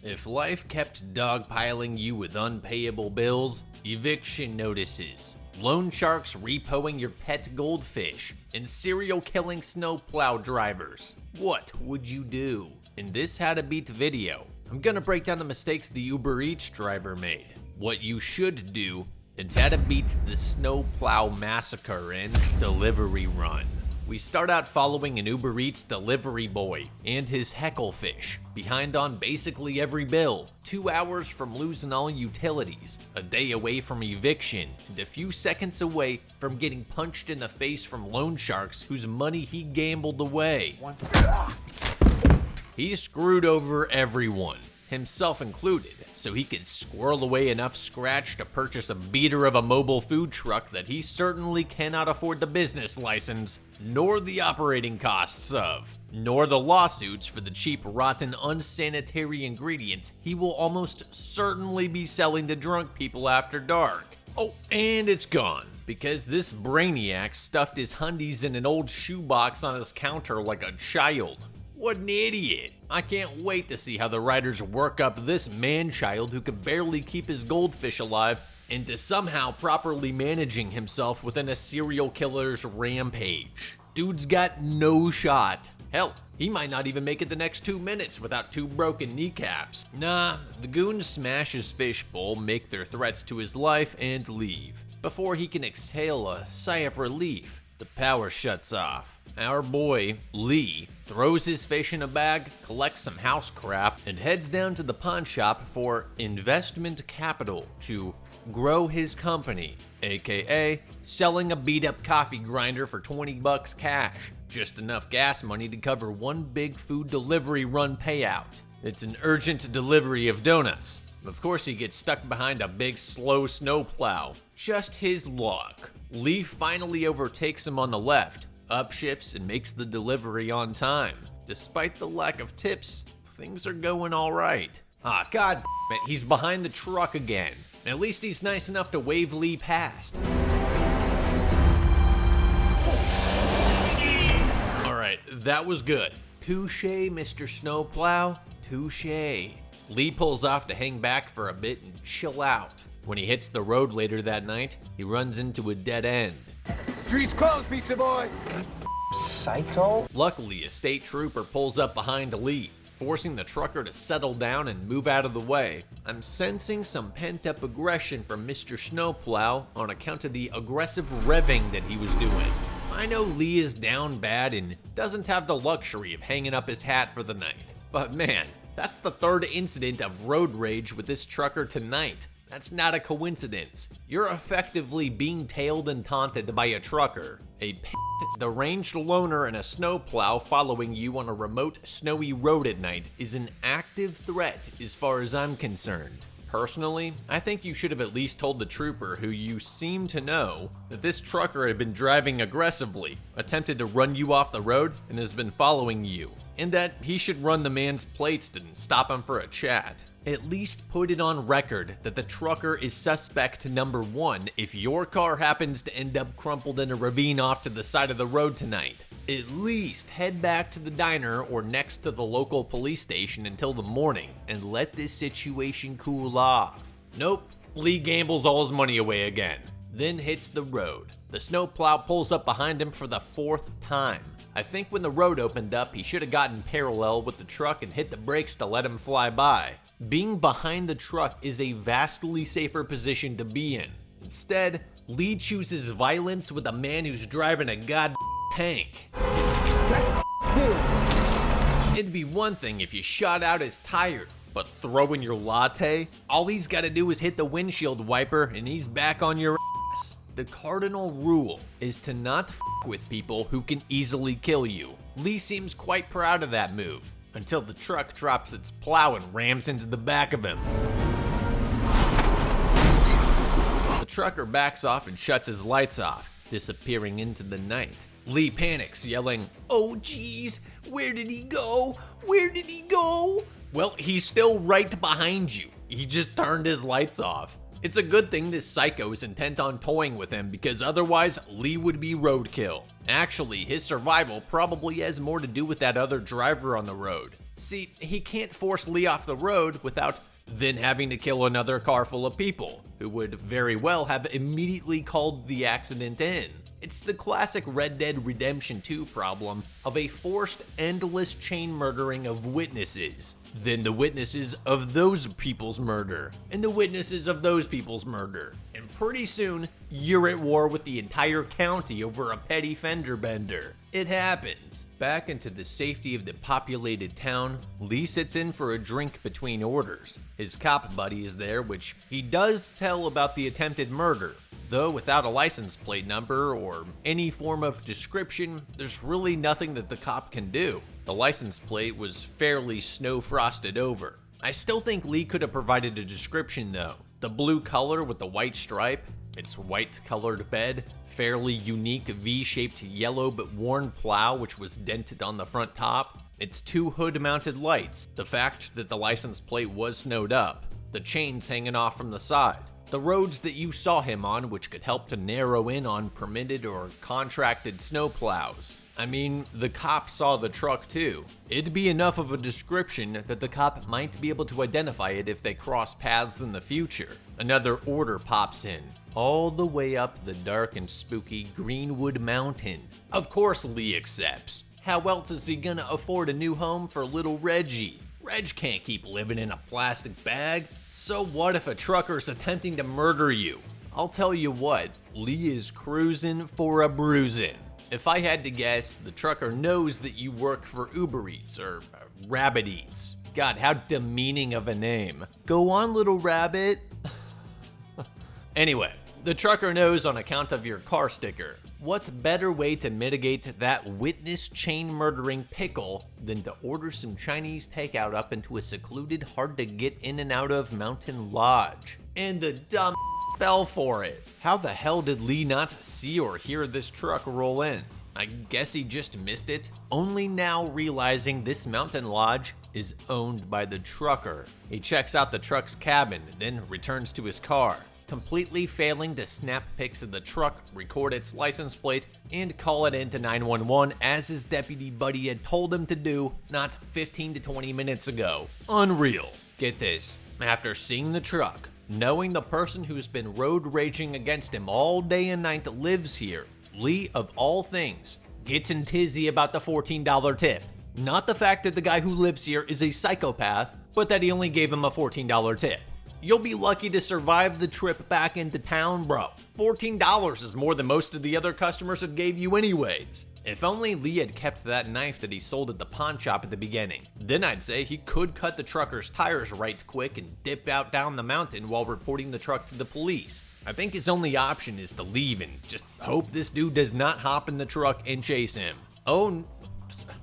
If life kept dogpiling you with unpayable bills, eviction notices, loan sharks repoing your pet goldfish, and serial killing snowplow drivers, what would you do? In this How to Beat video, I'm gonna break down the mistakes the UberEats driver made, what you should do, and how to beat the snowplow massacre and delivery run. We start out following an UberEats delivery boy and his hecklefish, behind on basically every bill, 2 hours from losing all utilities, a day away from eviction, and a few seconds away from getting punched in the face from loan sharks whose money he gambled away. He screwed over everyone, himself included, so he could squirrel away enough scratch to purchase a beater of a mobile food truck that he certainly cannot afford the business license, nor the operating costs of, nor the lawsuits for the cheap, rotten, unsanitary ingredients he will almost certainly be selling to drunk people after dark. Oh, and it's gone, because this brainiac stuffed his hundies in an old shoebox on his counter like a child. What an idiot. I can't wait to see how the writers work up this man-child who could barely keep his goldfish alive into somehow properly managing himself within a serial killer's rampage. Dude's got no shot. Hell, he might not even make it the next 2 minutes without 2 broken kneecaps. Nah, the goons smash his fishbowl, make their threats to his life, and leave. Before he can exhale a sigh of relief, the power shuts off. Our boy, Lee, throws his fish in a bag, collects some house crap, and heads down to the pawn shop for investment capital to grow his company, aka selling a beat-up coffee grinder for 20 bucks cash, just enough gas money to cover one big food delivery run payout. It's an urgent delivery of donuts. Of course he gets stuck behind a big slow snowplow. Just his luck. Lee finally overtakes him on the left, upshifts, and makes the delivery on time. Despite the lack of tips, things are going all right. Ah, god damn it, he's behind the truck again. At least he's nice enough to wave Lee past. Alright, that was good. Touché, Mr. Snowplow, touché. Lee pulls off to hang back for a bit and chill out. When he hits the road later that night, he runs into a dead end. Streets closed, pizza boy! Psycho? Luckily, a state trooper pulls up behind Lee, forcing the trucker to settle down and move out of the way. I'm sensing some pent-up aggression from Mr. Snowplow on account of the aggressive revving that he was doing. I know Lee is down bad and doesn't have the luxury of hanging up his hat for the night. But man, that's the 3rd incident of road rage with this trucker tonight. That's not a coincidence. You're effectively being tailed and taunted by a trucker, a deranged loner, and a snowplow following you on a remote, snowy road at night is an active threat as far as I'm concerned. Personally, I think you should have at least told the trooper, who you seem to know, that this trucker had been driving aggressively, attempted to run you off the road, and has been following you, and that he should run the man's plates and stop him for a chat. At least put it on record that the trucker is suspect number 1 if your car happens to end up crumpled in a ravine off to the side of the road tonight. At least head back to the diner or next to the local police station until the morning and let this situation cool off. Nope, Lee gambles all his money away again, then hits the road. The snowplow pulls up behind him for the 4th time. I think when the road opened up, he should have gotten parallel with the truck and hit the brakes to let him fly by. Being behind the truck is a vastly safer position to be in. Instead, Lee chooses violence with a man who's driving a god tank. It'd be one thing if you shot out his tire, but throwing your latte? All he's gotta do is hit the windshield wiper and he's back on your ass. The cardinal rule is to not f with people who can easily kill you. Lee seems quite proud of that move, until the truck drops its plow and rams into the back of him. The trucker backs off and shuts his lights off, disappearing into the night. Lee panics, yelling, "Oh geez, where did he go? Where did he go?" Well, he's still right behind you. He just turned his lights off. It's a good thing this psycho is intent on toying with him, because otherwise Lee would be roadkill. Actually, his survival probably has more to do with that other driver on the road. See, he can't force Lee off the road without then having to kill another car full of people, who would very well have immediately called the accident in. It's the classic Red Dead Redemption 2 problem of a forced, endless chain murdering of witnesses, then the witnesses of those people's murder, and the witnesses of those people's murder. And pretty soon, you're at war with the entire county over a petty fender bender. It happens. Back into the safety of the populated town, Lee sits in for a drink between orders. His cop buddy is there, which he does tell about the attempted murder. Though without a license plate number or any form of description, there's really nothing that the cop can do. The license plate was fairly snow-frosted over. I still think Lee could have provided a description though. The blue color with the white stripe, its white-colored bed, fairly unique V-shaped yellow but worn plow which was dented on the front top, its two hood-mounted lights, the fact that the license plate was snowed up, the chains hanging off from the side, the roads that you saw him on which could help to narrow in on permitted or contracted snowplows. I mean, the cop saw the truck too. It'd be enough of a description that the cop might be able to identify it if they cross paths in the future. Another order pops in, all the way up the dark and spooky Greenwood Mountain. Of course Lee accepts. How else is he gonna afford a new home for little Reggie? Reg can't keep living in a plastic bag. So what if a trucker's attempting to murder you? I'll tell you what, Lee is cruising for a bruising. If I had to guess, the trucker knows that you work for UberEats or Rabbit Eats. God, how demeaning of a name. Go on, little rabbit. Anyway, the trucker knows on account of your car sticker. What better way to mitigate that witness chain murdering pickle than to order some Chinese takeout up into a secluded, hard to get in and out of mountain lodge? And the dumb fell for it. How the hell did Lee not see or hear this truck roll in? I guess he just missed it, only now realizing this mountain lodge is owned by the trucker. He checks out the truck's cabin, then returns to his car, completely failing to snap pics of the truck, record its license plate, and call it into 911 as his deputy buddy had told him to do not 15 to 20 minutes ago. Unreal. Get this, after seeing the truck, knowing the person who's been road raging against him all day and night lives here, Lee, of all things, gets in tizzy about the $14 tip. Not the fact that the guy who lives here is a psychopath, but that he only gave him a $14 tip. You'll be lucky to survive the trip back into town, bro. $14 is more than most of the other customers had gave you anyways. If only Lee had kept that knife that he sold at the pawn shop at the beginning. Then I'd say he could cut the trucker's tires right quick and dip out down the mountain while reporting the truck to the police. I think his only option is to leave and just hope this dude does not hop in the truck and chase him. Oh,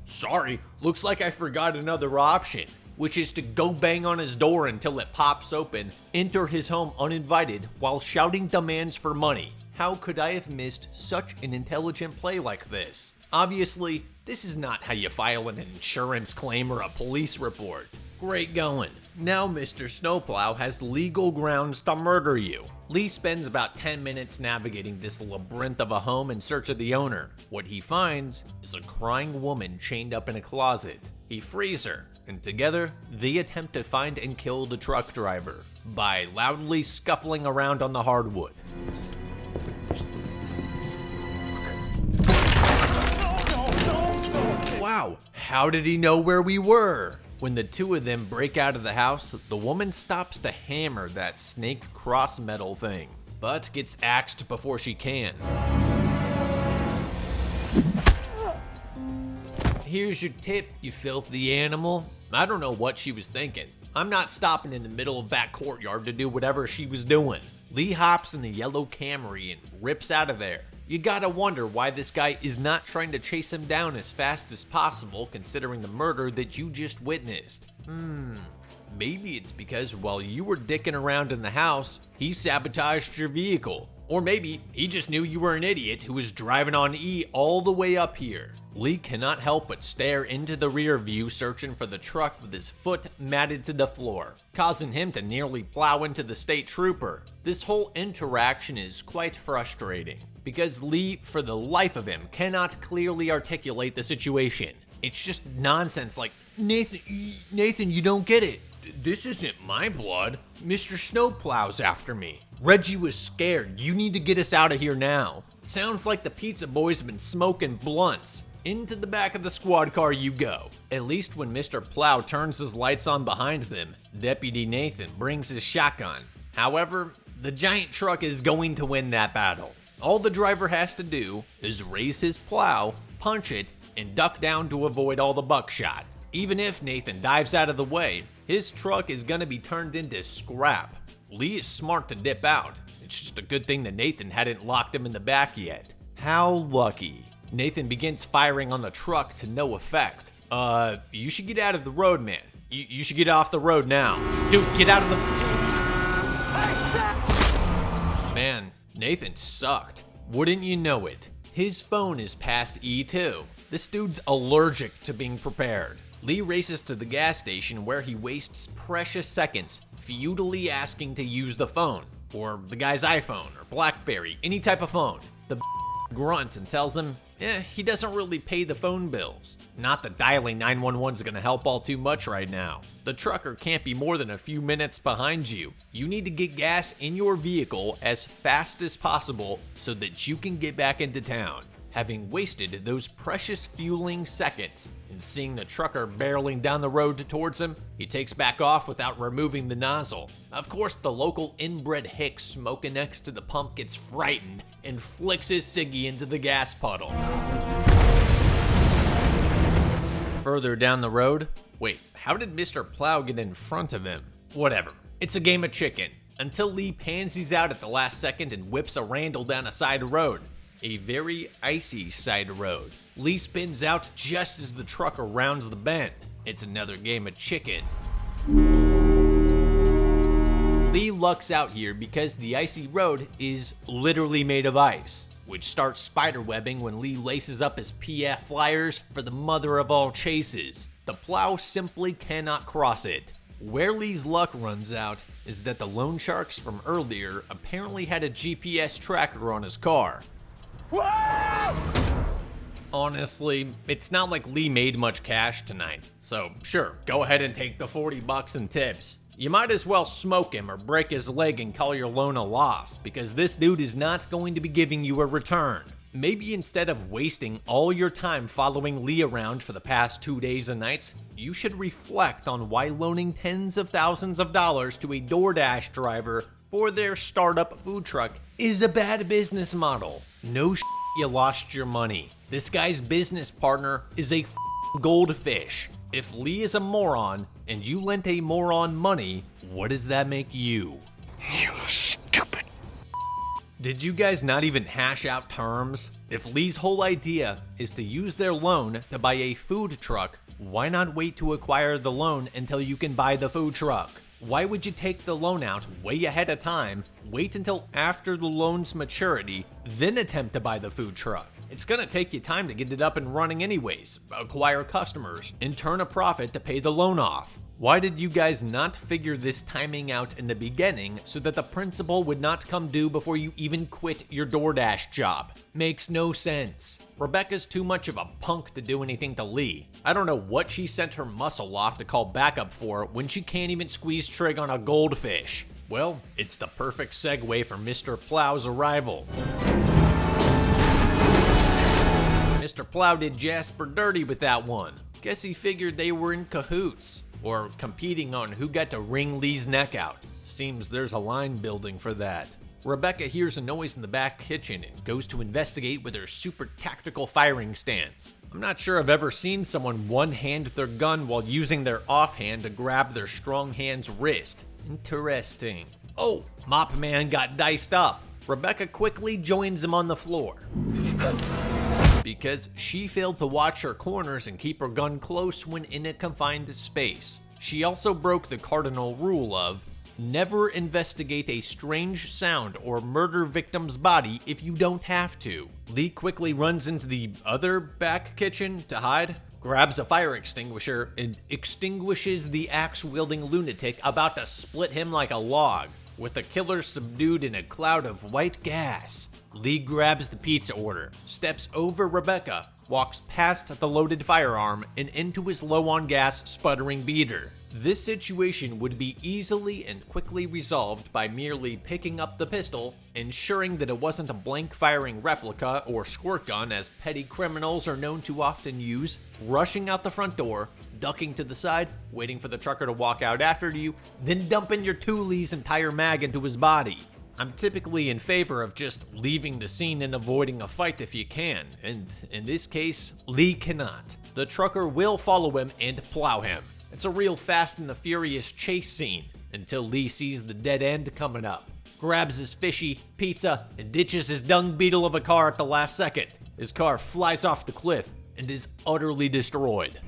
sorry, looks like I forgot another option, which is to go bang on his door until it pops open, enter his home uninvited while shouting demands for money. How could I have missed such an intelligent play like this? Obviously, this is not how you file an insurance claim or a police report. Great going. Now Mr. Snowplow has legal grounds to murder you. Lee spends about 10 minutes navigating this labyrinth of a home in search of the owner. What he finds is a crying woman chained up in a closet. He frees her, and together, they attempt to find and kill the truck driver by loudly scuffling around on the hardwood. Wow, how did he know where we were? When the two of them break out of the house, the woman stops to hammer that snake cross metal thing, but gets axed before she can. Here's your tip, you filthy animal. I don't know what she was thinking. I'm not stopping in the middle of that courtyard to do whatever she was doing. Lee hops in the yellow Camry and rips out of there. You gotta wonder why this guy is not trying to chase him down as fast as possible considering the murder that you just witnessed. Maybe it's because while you were dicking around in the house, he sabotaged your vehicle. Or maybe he just knew you were an idiot who was driving on E all the way up here. Lee cannot help but stare into the rear view searching for the truck with his foot matted to the floor, causing him to nearly plow into the state trooper. This whole interaction is quite frustrating, because Lee, for the life of him, cannot clearly articulate the situation. It's just nonsense like, Nathan, you don't get it. This isn't my blood. Mr. Snowplow's after me. Reggie was scared. You need to get us out of here now. Sounds like the pizza boys have been smoking blunts. Into the back of the squad car you go. At least when Mr. Plow turns his lights on behind them, Deputy Nathan brings his shotgun. However, the giant truck is going to win that battle. All the driver has to do is raise his plow, punch it, and duck down to avoid all the buckshot. Even if Nathan dives out of the way, his truck is gonna be turned into scrap. Lee is smart to dip out. It's just a good thing that Nathan hadn't locked him in the back yet. How lucky. Nathan begins firing on the truck to no effect. You should get out of the road, man. You should get off the road now. Dude, get out of the... Man, Nathan sucked. Wouldn't you know it? His phone is past E2. This dude's allergic to being prepared. Lee races to the gas station where he wastes precious seconds futilely asking to use the phone, or the guy's iPhone, or BlackBerry, any type of phone. The grunts and tells him, he doesn't really pay the phone bills. Not that dialing 911's gonna help all too much right now. The trucker can't be more than a few minutes behind you. You need to get gas in your vehicle as fast as possible so that you can get back into town. Having wasted those precious fueling seconds and seeing the trucker barreling down the road towards him, he takes back off without removing the nozzle. Of course, the local inbred hick smoking next to the pump gets frightened and flicks his ciggy into the gas puddle. Further down the road, wait, how did Mr. Plow get in front of him? Whatever, it's a game of chicken. Until Lee pansies out at the last second and whips a Randall down a side road. A very icy side road. Lee spins out just as the trucker rounds the bend. It's another game of chicken. Lee lucks out here because the icy road is literally made of ice, which starts spiderwebbing when Lee laces up his PF flyers for the mother of all chases. The plow simply cannot cross it. Where Lee's luck runs out is that the loan sharks from earlier apparently had a GPS tracker on his car. Honestly, it's not like Lee made much cash tonight, so sure, go ahead and take the $40 in tips. You might as well smoke him or break his leg and call your loan a loss, because this dude is not going to be giving you a return. Maybe instead of wasting all your time following Lee around for the past 2 days and nights, you should reflect on why loaning tens of thousands of dollars to a DoorDash driver for their startup food truck is a bad business model. No you lost your money. This guy's business partner is a goldfish. If Lee is a moron and you lent a moron money, what does that make you? You stupid. Did you guys not even hash out terms? If Lee's whole idea is to use their loan to buy a food truck, why not wait to acquire the loan until you can buy the food truck? Why would you take the loan out way ahead of time, wait until after the loan's maturity, then attempt to buy the food truck? It's gonna take you time to get it up and running anyways, acquire customers, and turn a profit to pay the loan off. Why did you guys not figure this timing out in the beginning so that the principal would not come due before you even quit your DoorDash job? Makes no sense. Rebecca's too much of a punk to do anything to Lee. I don't know what she sent her muscle off to call backup for when she can't even squeeze trig on a goldfish. Well, it's the perfect segue for Mr. Plow's arrival. Mr. Plow did Jasper dirty with that one. Guess he figured they were in cahoots. Or competing on who got to wring Lee's neck out. Seems there's a line building for that. Rebecca hears a noise in the back kitchen and goes to investigate with her super tactical firing stance. I'm not sure I've ever seen someone one-hand their gun while using their offhand to grab their strong hand's wrist. Interesting. Oh, Mop Man got diced up. Rebecca quickly joins him on the floor. Because she failed to watch her corners and keep her gun close when in a confined space. She also broke the cardinal rule of never investigate a strange sound or murder victim's body if you don't have to. Lee quickly runs into the other back kitchen to hide, grabs a fire extinguisher, and extinguishes the axe-wielding lunatic about to split him like a log. With the killer subdued in a cloud of white gas, Lee grabs the pizza order, steps over Rebecca, walks past the loaded firearm and into his low-on-gas, sputtering beater. This situation would be easily and quickly resolved by merely picking up the pistol, ensuring that it wasn't a blank-firing replica or squirt gun as petty criminals are known to often use, rushing out the front door, ducking to the side, waiting for the trucker to walk out after you, then dumping your Thule's entire mag into his body. I'm typically in favor of just leaving the scene and avoiding a fight if you can, and in this case, Lee cannot. The trucker will follow him and plow him. It's a real Fast and the Furious chase scene, until Lee sees the dead end coming up, grabs his fishy, pizza, and ditches his dung beetle of a car at the last second. His car flies off the cliff and is utterly destroyed.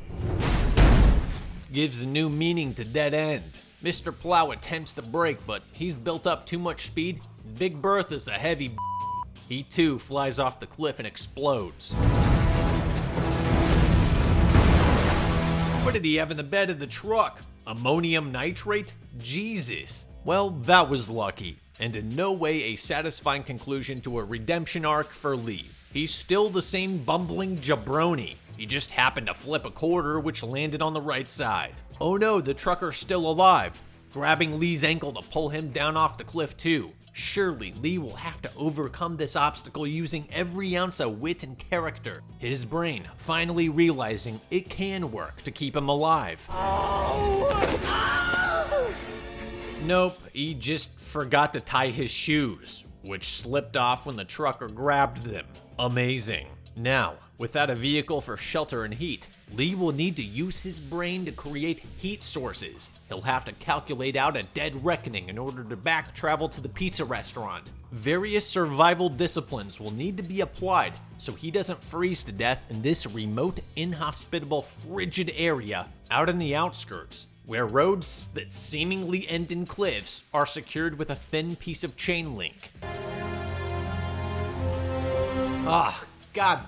Gives a new meaning to dead end. Mr. Plow attempts to brake, but he's built up too much speed. Big Bertha's a heavy He too flies off the cliff and explodes. What did he have in the bed of the truck? Ammonium nitrate? Jesus. Well, that was lucky, and in no way a satisfying conclusion to a redemption arc for Lee. He's still the same bumbling jabroni. He just happened to flip a quarter which landed on the right side. Oh no, the trucker's still alive, grabbing Lee's ankle to pull him down off the cliff too. Surely Lee will have to overcome this obstacle using every ounce of wit and character. His brain finally realizing it can work to keep him alive. Nope, he just forgot to tie his shoes, which slipped off when the trucker grabbed them. Amazing. Now, without a vehicle for shelter and heat, Lee will need to use his brain to create heat sources. He'll have to calculate out a dead reckoning in order to back travel to the pizza restaurant. Various survival disciplines will need to be applied so he doesn't freeze to death in this remote, inhospitable, frigid area out in the outskirts, where roads that seemingly end in cliffs are secured with a thin piece of chain link. God.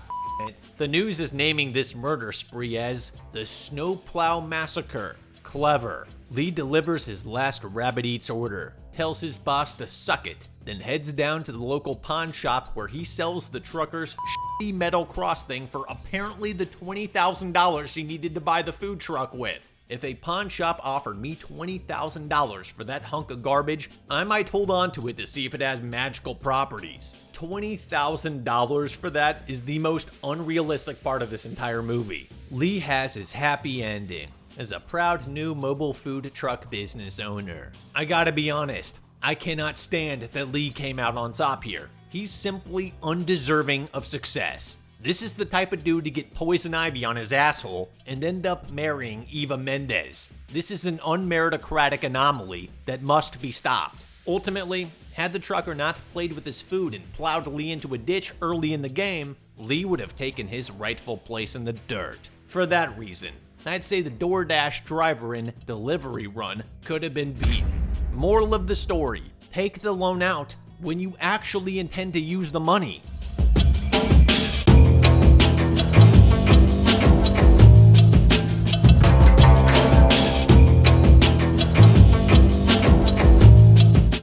The news is naming this murder spree as the SNOWPLOW Massacre. Clever. Lee delivers his last Rabbit Eats order, tells his boss to suck it, then heads down to the local pawn shop where he sells the trucker's shitty metal cross thing for apparently the $20,000 he needed to buy the food truck with. If a pawn shop offered me $20,000 for that hunk of garbage, I might hold on to it to see if it has magical properties. $20,000 for that is the most unrealistic part of this entire movie. Lee has his happy ending as a proud new mobile food truck business owner. I gotta be honest, I cannot stand that Lee came out on top here. He's simply undeserving of success. This is the type of dude to get poison ivy on his asshole and end up marrying Eva Mendes. This is an unmeritocratic anomaly that must be stopped. Ultimately, had the trucker not played with his food and plowed Lee into a ditch early in the game, Lee would have taken his rightful place in the dirt. For that reason, I'd say the DoorDash driver in Delivery Run could have been beaten. Moral of the story, take the loan out when you actually intend to use the money.